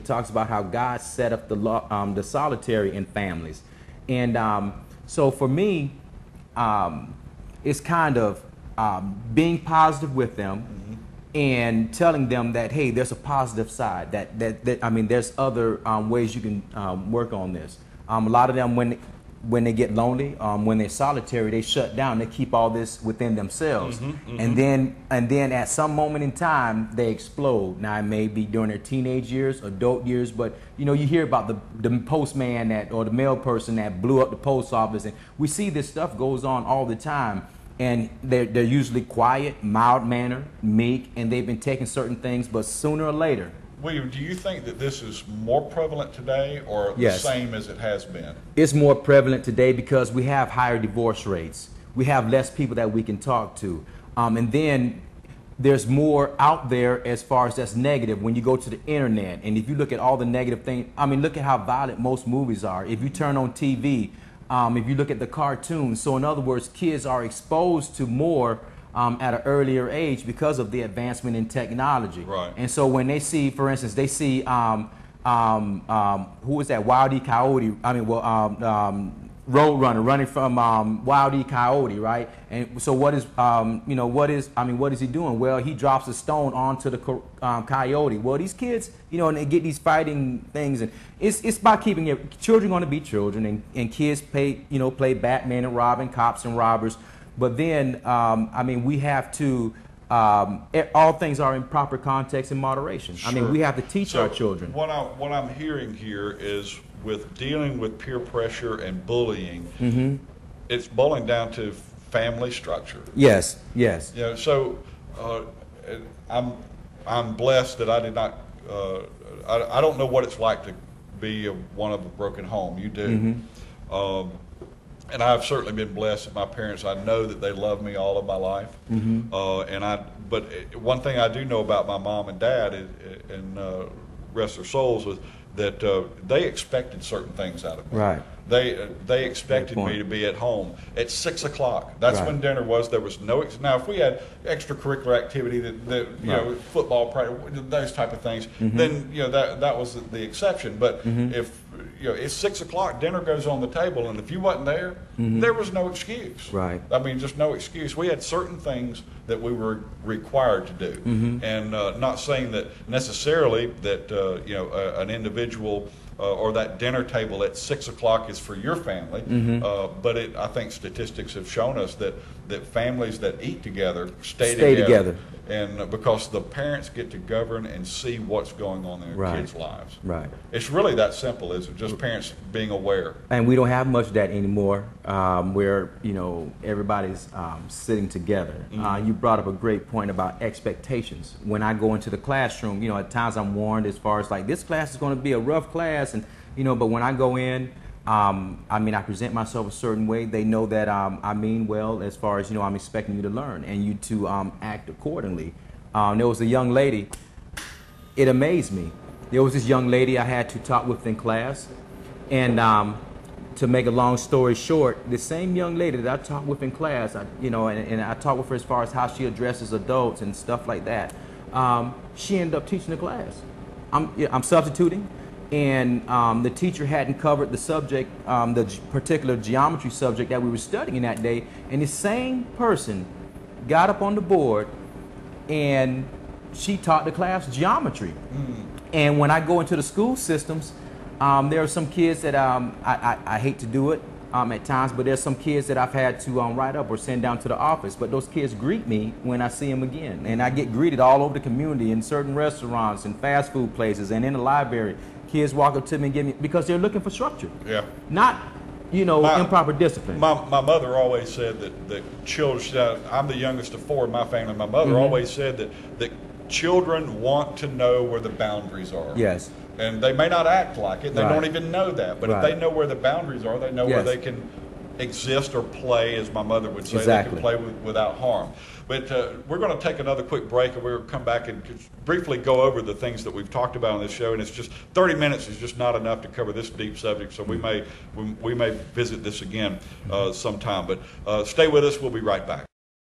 talks about how God set up the solitary in families. And so for me, it's kind of being positive with them and telling them that, hey, there's a positive side, that I mean, there's other ways you can work on this. A lot of them, when they get lonely, when they're solitary, they shut down. They keep all this within themselves, and then at some moment in time they explode. Now it may be during their teenage years, adult years, but you know, you hear about the postman or the mail person that blew up the post office, and we see this stuff goes on all the time. And they're usually quiet, mild-mannered, meek, and they've been taking certain things, but sooner or later. William, do you think that this is more prevalent today or the same as it has been? It's more prevalent today because we have higher divorce rates. We have less people that we can talk to. And then there's more out there as far as that's negative when you go to the internet. And if you look at all the negative things, I mean, look at how violent most movies are. If you turn on TV, if you look at the cartoons, so in other words, kids are exposed to more at an earlier age because of the advancement in technology. Right. And so when they see, for instance, they see who was that, Wile E. Coyote? I mean, Roadrunner running from Wile E. Coyote, right? And so what is what is he doing? Well, he drops a stone onto the coyote. Well, these kids, and they get these fighting things, and it's about keeping your children going to be children, and kids play Batman and Robin, cops and robbers. But then, we have to, all things are in proper context and moderation. Sure. I mean, we have to teach our children. What I'm hearing here is with dealing with peer pressure and bullying, it's boiling down to family structure. Yes. So I'm blessed that I did not, I don't know what it's like to be one of a broken home. You do. And I've certainly been blessed that my parents, I know that they love me all of my life. But one thing I do know about my mom and dad, and rest their souls, was that they expected certain things out of me. Right. They expected me to be at home at 6 o'clock. That's when dinner was. There was no now. If we had extracurricular activity, that football practice, those type of things, then that was the exception. But if it's 6 o'clock, dinner goes on the table, and if you wasn't there, there was no excuse. Right. I mean, just no excuse. We had certain things that we were required to do, and not saying that necessarily that an individual or that dinner table at 6 o'clock is for your family, but I think statistics have shown us that families that eat together stay together. And because the parents get to govern and see what's going on in their kids' lives. Right. It's really that simple, isn't it? Just parents being aware. And we don't have much of that anymore, where everybody's sitting together. You brought up a great point about expectations. When I go into the classroom, at times I'm warned as far as like, this class is going to be a rough class, and but when I go in, I present myself a certain way. They know that I mean well, as far as I'm expecting you to learn and you to act accordingly. There was a young lady. It amazed me. There was this young lady I had to talk with in class, and to make a long story short, the same young lady that I talked with in class, and I talked with her as far as how she addresses adults and stuff like that. She ended up teaching the class. I'm substituting. And the teacher hadn't covered the subject, the particular geometry subject that we were studying that day. And the same person got up on the board and she taught the class geometry. And when I go into the school systems, there are some kids that I hate to do it at times, but there's some kids that I've had to write up or send down to the office. But those kids greet me when I see them again. And I get greeted all over the community in certain restaurants and fast food places and in the library. Kids walk up to me and give me, because they're looking for structure. Yeah. Not, improper discipline. My mother always said that children, I'm the youngest of four in my family, my mother always said that children want to know where the boundaries are. Yes. And they may not act like it, they don't even know that, but if they know where the boundaries are, they know where they can exist or play, as my mother would say, they can play without harm. But we're going to take another quick break, and we'll come back and briefly go over the things that we've talked about on this show. And it's just 30 minutes is just not enough to cover this deep subject, so we may visit this again sometime. But stay with us. We'll be right back.